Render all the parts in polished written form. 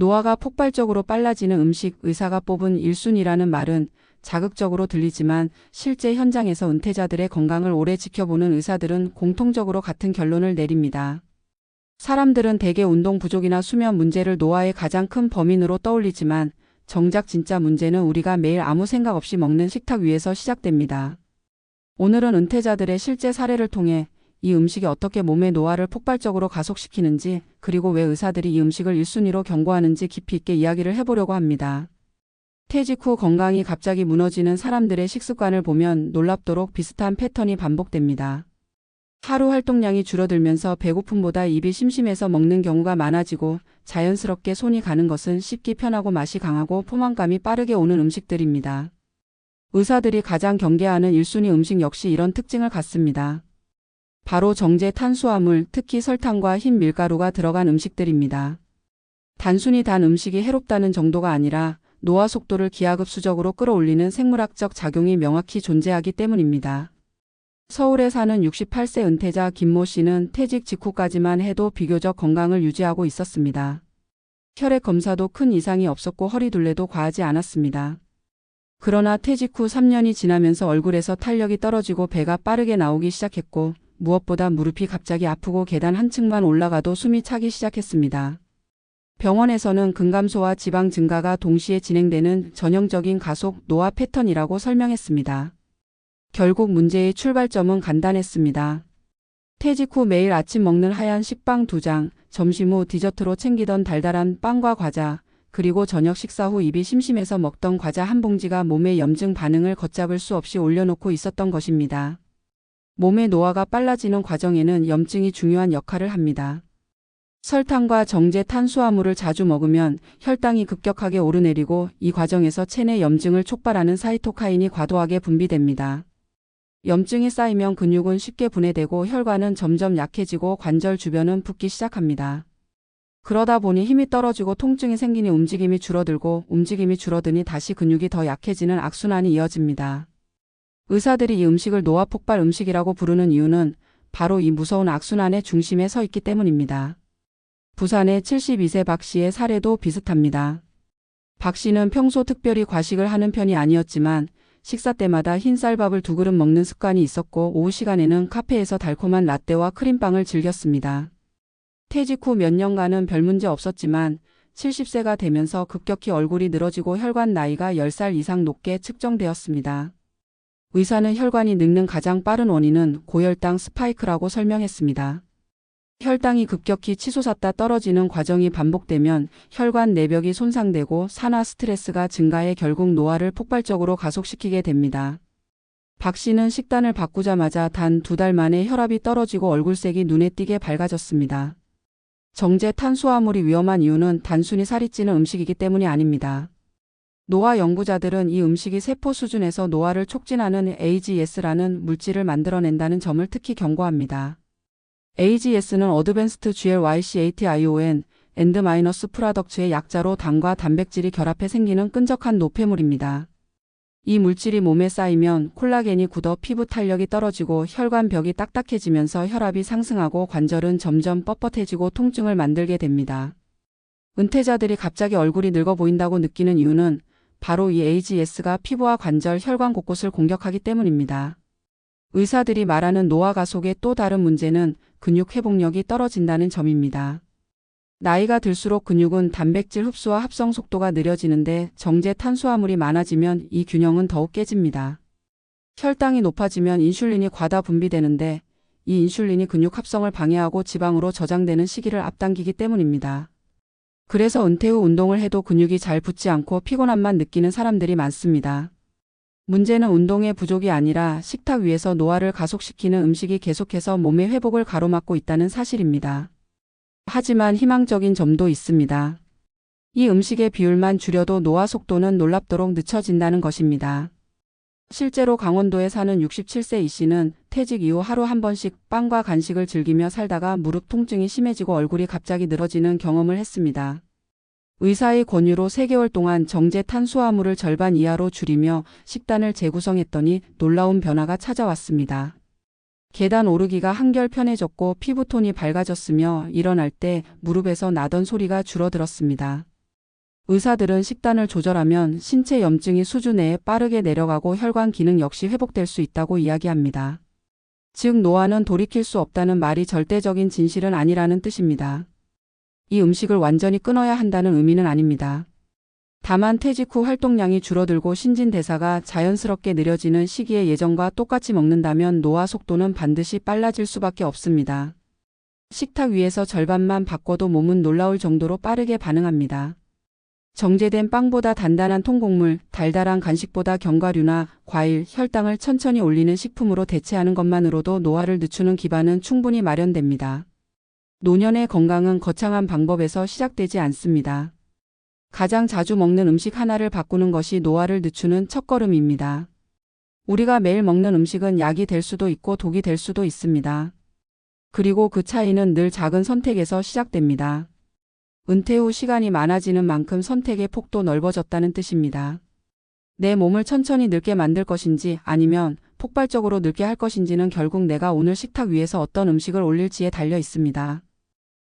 노화가 폭발적으로 빨라지는 음식, 의사가 뽑은 1순위라는 말은 자극적으로 들리지만 실제 현장에서 은퇴자들의 건강을 오래 지켜보는 의사들은 공통적으로 같은 결론을 내립니다. 사람들은 대개 운동 부족이나 수면 문제를 노화의 가장 큰 범인으로 떠올리지만 정작 진짜 문제는 우리가 매일 아무 생각 없이 먹는 식탁 위에서 시작됩니다. 오늘은 은퇴자들의 실제 사례를 통해 이 음식이 어떻게 몸의 노화를 폭발적으로 가속시키는지, 그리고 왜 의사들이 이 음식을 1순위로 경고하는지 깊이 있게 이야기를 해보려고 합니다. 퇴직 후 건강이 갑자기 무너지는 사람들의 식습관을 보면 놀랍도록 비슷한 패턴이 반복됩니다. 하루 활동량이 줄어들면서 배고픔보다 입이 심심해서 먹는 경우가 많아지고, 자연스럽게 손이 가는 것은 씹기 편하고 맛이 강하고 포만감이 빠르게 오는 음식들입니다. 의사들이 가장 경계하는 1순위 음식 역시 이런 특징을 갖습니다. 바로 정제 탄수화물, 특히 설탕과 흰 밀가루가 들어간 음식들입니다. 단순히 단 음식이 해롭다는 정도가 아니라 노화 속도를 기하급수적으로 끌어올리는 생물학적 작용이 명확히 존재하기 때문입니다. 서울에 사는 68세 은퇴자 김모 씨는 퇴직 직후까지만 해도 비교적 건강을 유지하고 있었습니다. 혈액 검사도 큰 이상이 없었고 허리둘레도 과하지 않았습니다. 그러나 퇴직 후 3년이 지나면서 얼굴에서 탄력이 떨어지고 배가 빠르게 나오기 시작했고, 무엇보다 무릎이 갑자기 아프고 계단 한 층만 올라가도 숨이 차기 시작했습니다. 병원에서는 근감소와 지방 증가가 동시에 진행되는 전형적인 가속 노화 패턴이라고 설명했습니다. 결국 문제의 출발점은 간단했습니다. 퇴직 후 매일 아침 먹는 하얀 식빵 2장, 점심 후 디저트로 챙기던 달달한 빵과 과자, 그리고 저녁 식사 후 입이 심심해서 먹던 과자 한 봉지가 몸의 염증 반응을 걷잡을 수 없이 올려놓고 있었던 것입니다. 몸의 노화가 빨라지는 과정에는 염증이 중요한 역할을 합니다. 설탕과 정제 탄수화물을 자주 먹으면 혈당이 급격하게 오르내리고, 이 과정에서 체내 염증을 촉발하는 사이토카인이 과도하게 분비됩니다. 염증이 쌓이면 근육은 쉽게 분해되고 혈관은 점점 약해지고 관절 주변은 붓기 시작합니다. 그러다 보니 힘이 떨어지고 통증이 생기니 움직임이 줄어들고, 움직임이 줄어드니 다시 근육이 더 약해지는 악순환이 이어집니다. 의사들이 이 음식을 노화 폭발 음식이라고 부르는 이유는 바로 이 무서운 악순환의 중심에 서 있기 때문입니다. 부산의 72세 박 씨의 사례도 비슷합니다. 박 씨는 평소 특별히 과식을 하는 편이 아니었지만 식사 때마다 흰 쌀밥을 2그릇 먹는 습관이 있었고, 오후 시간에는 카페에서 달콤한 라떼와 크림빵을 즐겼습니다. 퇴직 후 몇 년간은 별 문제 없었지만 70세가 되면서 급격히 얼굴이 늘어지고 혈관 나이가 10살 이상 높게 측정되었습니다. 의사는 혈관이 늙는 가장 빠른 원인은 고혈당 스파이크라고 설명했습니다. 혈당이 급격히 치솟았다 떨어지는 과정이 반복되면 혈관 내벽이 손상되고 산화 스트레스가 증가해 결국 노화를 폭발적으로 가속시키게 됩니다. 박 씨는 식단을 바꾸자마자 단 2달 만에 혈압이 떨어지고 얼굴색이 눈에 띄게 밝아졌습니다. 정제 탄수화물이 위험한 이유는 단순히 살이 찌는 음식이기 때문이 아닙니다. 노화 연구자들은 이 음식이 세포 수준에서 노화를 촉진하는 AGS라는 물질을 만들어낸다는 점을 특히 경고합니다. AGS는 어드밴스드 GLYCATION, 엔드-프로덕트의 약자로 당과 단백질이 결합해 생기는 끈적한 노폐물입니다. 이 물질이 몸에 쌓이면 콜라겐이 굳어 피부 탄력이 떨어지고 혈관벽이 딱딱해지면서 혈압이 상승하고 관절은 점점 뻣뻣해지고 통증을 만들게 됩니다. 은퇴자들이 갑자기 얼굴이 늙어 보인다고 느끼는 이유는 바로 이 AGS가 피부와 관절, 혈관 곳곳을 공격하기 때문입니다. 의사들이 말하는 노화 가속의 또 다른 문제는 근육 회복력이 떨어진다는 점입니다. 나이가 들수록 근육은 단백질 흡수와 합성 속도가 느려지는데 정제 탄수화물이 많아지면 이 균형은 더욱 깨집니다. 혈당이 높아지면 인슐린이 과다 분비되는데 이 인슐린이 근육 합성을 방해하고 지방으로 저장되는 시기를 앞당기기 때문입니다. 그래서 은퇴 후 운동을 해도 근육이 잘 붙지 않고 피곤함만 느끼는 사람들이 많습니다. 문제는 운동의 부족이 아니라 식탁 위에서 노화를 가속시키는 음식이 계속해서 몸의 회복을 가로막고 있다는 사실입니다. 하지만 희망적인 점도 있습니다. 이 음식의 비율만 줄여도 노화 속도는 놀랍도록 늦춰진다는 것입니다. 실제로 강원도에 사는 67세 이 씨는 퇴직 이후 하루 한 번씩 빵과 간식을 즐기며 살다가 무릎 통증이 심해지고 얼굴이 갑자기 늘어지는 경험을 했습니다. 의사의 권유로 3개월 동안 정제 탄수화물을 절반 이하로 줄이며 식단을 재구성했더니 놀라운 변화가 찾아왔습니다. 계단 오르기가 한결 편해졌고 피부톤이 밝아졌으며 일어날 때 무릎에서 나던 소리가 줄어들었습니다. 의사들은 식단을 조절하면 신체 염증이 수주 내에 빠르게 내려가고 혈관 기능 역시 회복될 수 있다고 이야기합니다. 즉 노화는 돌이킬 수 없다는 말이 절대적인 진실은 아니라는 뜻입니다. 이 음식을 완전히 끊어야 한다는 의미는 아닙니다. 다만 퇴직 후 활동량이 줄어들고 신진대사가 자연스럽게 느려지는 시기에 예전과 똑같이 먹는다면 노화 속도는 반드시 빨라질 수밖에 없습니다. 식탁 위에서 절반만 바꿔도 몸은 놀라울 정도로 빠르게 반응합니다. 정제된 빵보다 단단한 통곡물, 달달한 간식보다 견과류나 과일, 혈당을 천천히 올리는 식품으로 대체하는 것만으로도 노화를 늦추는 기반은 충분히 마련됩니다. 노년의 건강은 거창한 방법에서 시작되지 않습니다. 가장 자주 먹는 음식 하나를 바꾸는 것이 노화를 늦추는 첫걸음입니다. 우리가 매일 먹는 음식은 약이 될 수도 있고 독이 될 수도 있습니다. 그리고 그 차이는 늘 작은 선택에서 시작됩니다. 은퇴 후 시간이 많아지는 만큼 선택의 폭도 넓어졌다는 뜻입니다. 내 몸을 천천히 늙게 만들 것인지 아니면 폭발적으로 늙게 할 것인지는 결국 내가 오늘 식탁 위에서 어떤 음식을 올릴지에 달려 있습니다.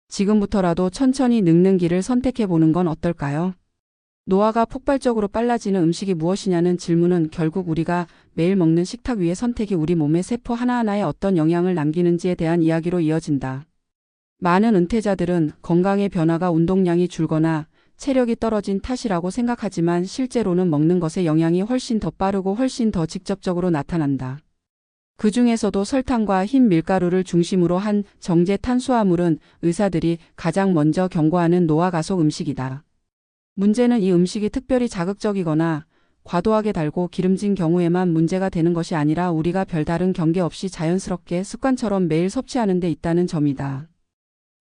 지금부터라도 천천히 늙는 길을 선택해 보는 건 어떨까요? 노화가 폭발적으로 빨라지는 음식이 무엇이냐는 질문은 결국 우리가 매일 먹는 식탁 위의 선택이 우리 몸의 세포 하나하나에 어떤 영향을 남기는지에 대한 이야기로 이어진다. 많은 은퇴자들은 건강의 변화가 운동량이 줄거나 체력이 떨어진 탓이라고 생각하지만 실제로는 먹는 것의 영향이 훨씬 더 빠르고 훨씬 더 직접적으로 나타난다. 그 중에서도 설탕과 흰 밀가루를 중심으로 한 정제 탄수화물은 의사들이 가장 먼저 경고하는 노화 가속 음식이다. 문제는 이 음식이 특별히 자극적이거나 과도하게 달고 기름진 경우에만 문제가 되는 것이 아니라 우리가 별다른 경계 없이 자연스럽게 습관처럼 매일 섭취하는 데 있다는 점이다.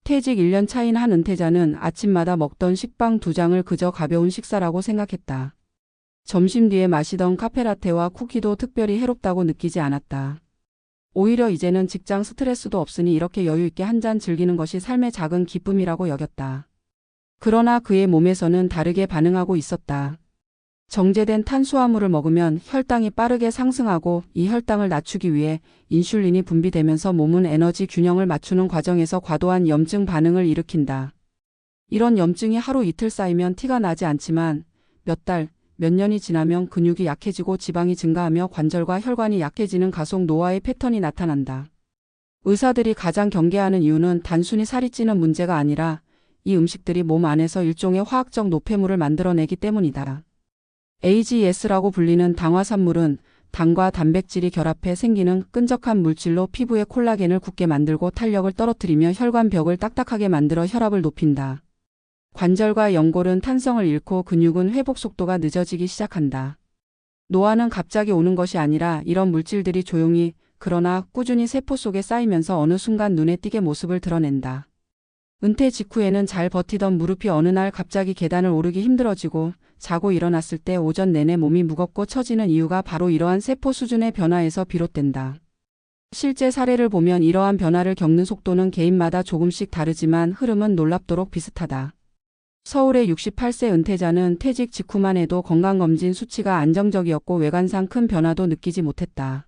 퇴직 1년 차인 한 은퇴자는 아침마다 먹던 식빵 2장을 그저 가벼운 식사라고 생각했다. 점심 뒤에 마시던 카페라테와 쿠키도 특별히 해롭다고 느끼지 않았다. 오히려 이제는 직장 스트레스도 없으니 이렇게 여유 있게 한 잔 즐기는 것이 삶의 작은 기쁨이라고 여겼다. 그러나 그의 몸에서는 다르게 반응하고 있었다. 정제된 탄수화물을 먹으면 혈당이 빠르게 상승하고 이 혈당을 낮추기 위해 인슐린이 분비되면서 몸은 에너지 균형을 맞추는 과정에서 과도한 염증 반응을 일으킨다. 이런 염증이 하루 이틀 쌓이면 티가 나지 않지만 몇 달, 몇 년이 지나면 근육이 약해지고 지방이 증가하며 관절과 혈관이 약해지는 가속 노화의 패턴이 나타난다. 의사들이 가장 경계하는 이유는 단순히 살이 찌는 문제가 아니라 이 음식들이 몸 안에서 일종의 화학적 노폐물을 만들어내기 때문이다. AGS라고 불리는 당화산물은 당과 단백질이 결합해 생기는 끈적한 물질로 피부의 콜라겐을 굳게 만들고 탄력을 떨어뜨리며 혈관벽을 딱딱하게 만들어 혈압을 높인다. 관절과 연골은 탄성을 잃고 근육은 회복 속도가 늦어지기 시작한다. 노화는 갑자기 오는 것이 아니라 이런 물질들이 조용히 그러나 꾸준히 세포 속에 쌓이면서 어느 순간 눈에 띄게 모습을 드러낸다. 은퇴 직후에는 잘 버티던 무릎이 어느 날 갑자기 계단을 오르기 힘들어지고 자고 일어났을 때 오전 내내 몸이 무겁고 처지는 이유가 바로 이러한 세포 수준의 변화에서 비롯된다. 실제 사례를 보면 이러한 변화를 겪는 속도는 개인마다 조금씩 다르지만 흐름은 놀랍도록 비슷하다. 서울의 68세 은퇴자는 퇴직 직후만 해도 건강검진 수치가 안정적이었고 외관상 큰 변화도 느끼지 못했다.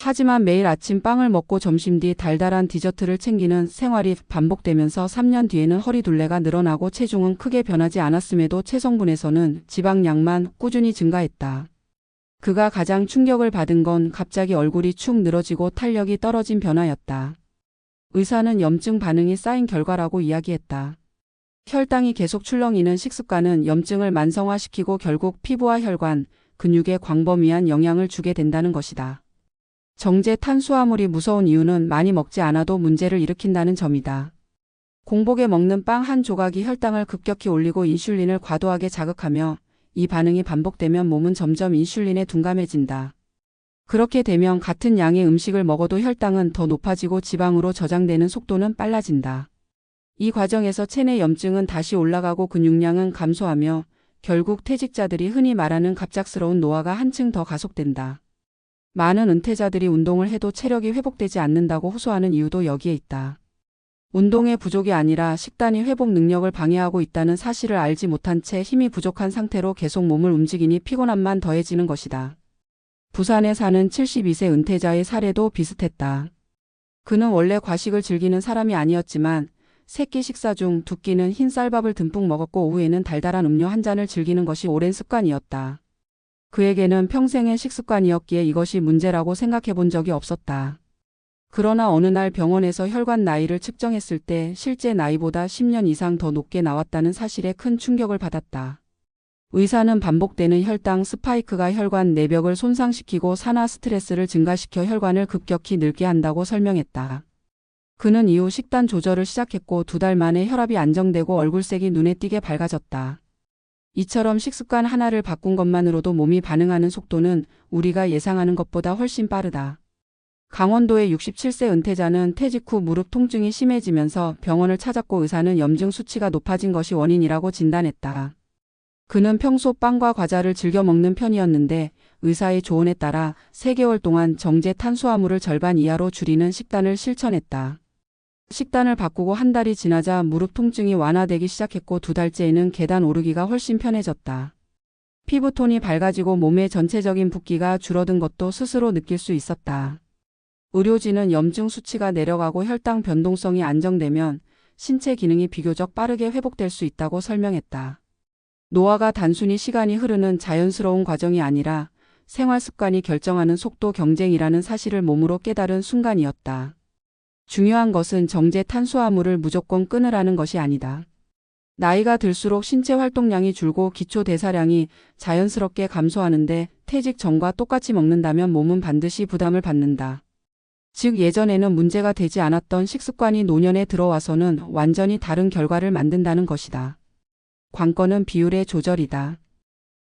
하지만 매일 아침 빵을 먹고 점심 뒤 달달한 디저트를 챙기는 생활이 반복되면서 3년 뒤에는 허리 둘레가 늘어나고 체중은 크게 변하지 않았음에도 체성분에서는 지방량만 꾸준히 증가했다. 그가 가장 충격을 받은 건 갑자기 얼굴이 축 늘어지고 탄력이 떨어진 변화였다. 의사는 염증 반응이 쌓인 결과라고 이야기했다. 혈당이 계속 출렁이는 식습관은 염증을 만성화시키고 결국 피부와 혈관, 근육에 광범위한 영향을 주게 된다는 것이다. 정제 탄수화물이 무서운 이유는 많이 먹지 않아도 문제를 일으킨다는 점이다. 공복에 먹는 빵 한 조각이 혈당을 급격히 올리고 인슐린을 과도하게 자극하며 이 반응이 반복되면 몸은 점점 인슐린에 둔감해진다. 그렇게 되면 같은 양의 음식을 먹어도 혈당은 더 높아지고 지방으로 저장되는 속도는 빨라진다. 이 과정에서 체내 염증은 다시 올라가고 근육량은 감소하며 결국 퇴직자들이 흔히 말하는 갑작스러운 노화가 한층 더 가속된다. 많은 은퇴자들이 운동을 해도 체력이 회복되지 않는다고 호소하는 이유도 여기에 있다. 운동의 부족이 아니라 식단이 회복 능력을 방해하고 있다는 사실을 알지 못한 채 힘이 부족한 상태로 계속 몸을 움직이니 피곤함만 더해지는 것이다. 부산에 사는 72세 은퇴자의 사례도 비슷했다. 그는 원래 과식을 즐기는 사람이 아니었지만 세끼 식사 중 두 끼는 흰 쌀밥을 듬뿍 먹었고 오후에는 달달한 음료 한 잔을 즐기는 것이 오랜 습관이었다. 그에게는 평생의 식습관이었기에 이것이 문제라고 생각해 본 적이 없었다. 그러나 어느 날 병원에서 혈관 나이를 측정했을 때 실제 나이보다 10년 이상 더 높게 나왔다는 사실에 큰 충격을 받았다. 의사는 반복되는 혈당 스파이크가 혈관 내벽을 손상시키고 산화 스트레스를 증가시켜 혈관을 급격히 늙게 한다고 설명했다. 그는 이후 식단 조절을 시작했고 2달 만에 혈압이 안정되고 얼굴색이 눈에 띄게 밝아졌다. 이처럼 식습관 하나를 바꾼 것만으로도 몸이 반응하는 속도는 우리가 예상하는 것보다 훨씬 빠르다. 강원도의 67세 은퇴자는 퇴직 후 무릎 통증이 심해지면서 병원을 찾았고 의사는 염증 수치가 높아진 것이 원인이라고 진단했다. 그는 평소 빵과 과자를 즐겨 먹는 편이었는데 의사의 조언에 따라 3개월 동안 정제 탄수화물을 절반 이하로 줄이는 식단을 실천했다. 식단을 바꾸고 한 달이 지나자 무릎 통증이 완화되기 시작했고 2달째에는 계단 오르기가 훨씬 편해졌다. 피부톤이 밝아지고 몸의 전체적인 붓기가 줄어든 것도 스스로 느낄 수 있었다. 의료진은 염증 수치가 내려가고 혈당 변동성이 안정되면 신체 기능이 비교적 빠르게 회복될 수 있다고 설명했다. 노화가 단순히 시간이 흐르는 자연스러운 과정이 아니라 생활 습관이 결정하는 속도 경쟁이라는 사실을 몸으로 깨달은 순간이었다. 중요한 것은 정제 탄수화물을 무조건 끊으라는 것이 아니다. 나이가 들수록 신체 활동량이 줄고 기초 대사량이 자연스럽게 감소하는데 퇴직 전과 똑같이 먹는다면 몸은 반드시 부담을 받는다. 즉 예전에는 문제가 되지 않았던 식습관이 노년에 들어와서는 완전히 다른 결과를 만든다는 것이다. 관건은 비율의 조절이다.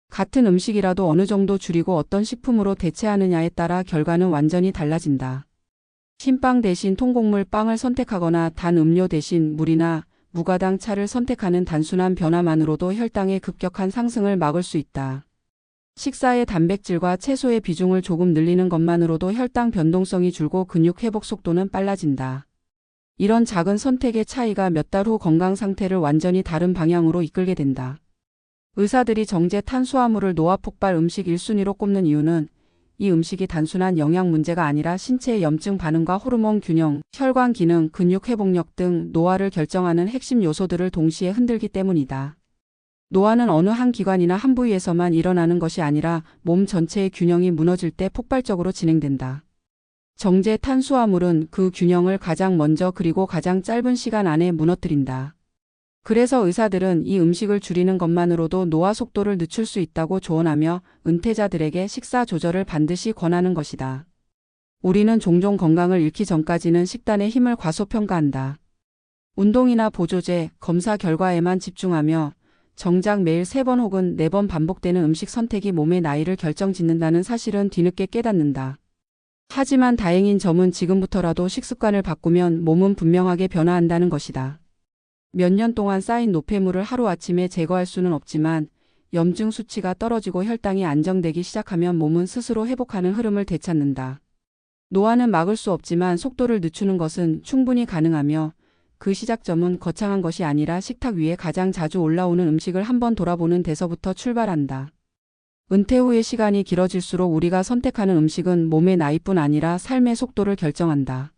같은 음식이라도 어느 정도 줄이고 어떤 식품으로 대체하느냐에 따라 결과는 완전히 달라진다. 흰빵 대신 통곡물 빵을 선택하거나 단 음료 대신 물이나 무가당 차를 선택하는 단순한 변화만으로도 혈당의 급격한 상승을 막을 수 있다. 식사의 단백질과 채소의 비중을 조금 늘리는 것만으로도 혈당 변동성이 줄고 근육 회복 속도는 빨라진다. 이런 작은 선택의 차이가 몇 달 후 건강 상태를 완전히 다른 방향으로 이끌게 된다. 의사들이 정제 탄수화물을 노화 폭발 음식 1순위로 꼽는 이유는 이 음식이 단순한 영양 문제가 아니라 신체의 염증 반응과 호르몬 균형, 혈관 기능, 근육 회복력 등 노화를 결정하는 핵심 요소들을 동시에 흔들기 때문이다. 노화는 어느 한 기관이나 한 부위에서만 일어나는 것이 아니라 몸 전체의 균형이 무너질 때 폭발적으로 진행된다. 정제 탄수화물은 그 균형을 가장 먼저 그리고 가장 짧은 시간 안에 무너뜨린다. 그래서 의사들은 이 음식을 줄이는 것만으로도 노화 속도를 늦출 수 있다고 조언하며 은퇴자들에게 식사 조절을 반드시 권하는 것이다. 우리는 종종 건강을 잃기 전까지는 식단의 힘을 과소평가한다. 운동이나 보조제, 검사 결과에만 집중하며 정작 매일 3번 혹은 4번 반복되는 음식 선택이 몸의 나이를 결정짓는다는 사실은 뒤늦게 깨닫는다. 하지만 다행인 점은 지금부터라도 식습관을 바꾸면 몸은 분명하게 변화한다는 것이다. 몇 년 동안 쌓인 노폐물을 하루아침에 제거할 수는 없지만 염증 수치가 떨어지고 혈당이 안정되기 시작하면 몸은 스스로 회복하는 흐름을 되찾는다. 노화는 막을 수 없지만 속도를 늦추는 것은 충분히 가능하며 그 시작점은 거창한 것이 아니라 식탁 위에 가장 자주 올라오는 음식을 한번 돌아보는 데서부터 출발한다. 은퇴 후의 시간이 길어질수록 우리가 선택하는 음식은 몸의 나이뿐 아니라 삶의 속도를 결정한다.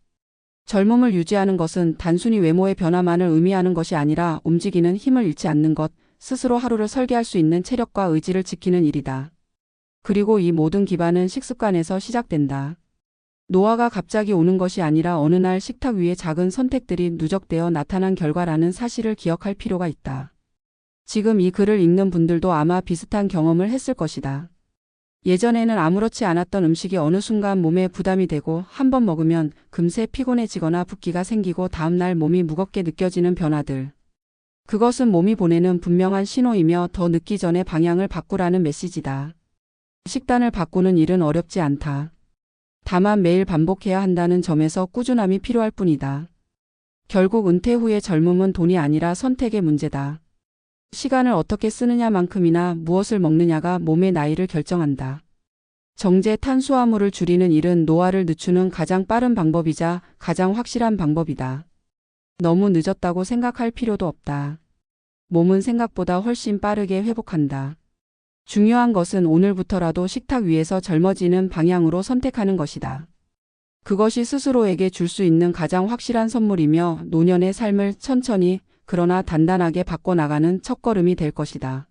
젊음을 유지하는 것은 단순히 외모의 변화만을 의미하는 것이 아니라 움직이는 힘을 잃지 않는 것, 스스로 하루를 설계할 수 있는 체력과 의지를 지키는 일이다. 그리고 이 모든 기반은 식습관에서 시작된다. 노화가 갑자기 오는 것이 아니라 어느 날 식탁 위에 작은 선택들이 누적되어 나타난 결과라는 사실을 기억할 필요가 있다. 지금 이 글을 읽는 분들도 아마 비슷한 경험을 했을 것이다. 예전에는 아무렇지 않았던 음식이 어느 순간 몸에 부담이 되고 한번 먹으면 금세 피곤해지거나 붓기가 생기고 다음날 몸이 무겁게 느껴지는 변화들. 그것은 몸이 보내는 분명한 신호이며 더 늦기 전에 방향을 바꾸라는 메시지다. 식단을 바꾸는 일은 어렵지 않다. 다만 매일 반복해야 한다는 점에서 꾸준함이 필요할 뿐이다. 결국 은퇴 후의 젊음은 돈이 아니라 선택의 문제다. 시간을 어떻게 쓰느냐만큼이나 무엇을 먹느냐가 몸의 나이를 결정한다. 정제 탄수화물을 줄이는 일은 노화를 늦추는 가장 빠른 방법이자 가장 확실한 방법이다. 너무 늦었다고 생각할 필요도 없다. 몸은 생각보다 훨씬 빠르게 회복한다. 중요한 것은 오늘부터라도 식탁 위에서 젊어지는 방향으로 선택하는 것이다. 그것이 스스로에게 줄 수 있는 가장 확실한 선물이며 노년의 삶을 천천히 그러나 단단하게 바꿔나가는 첫걸음이 될 것이다.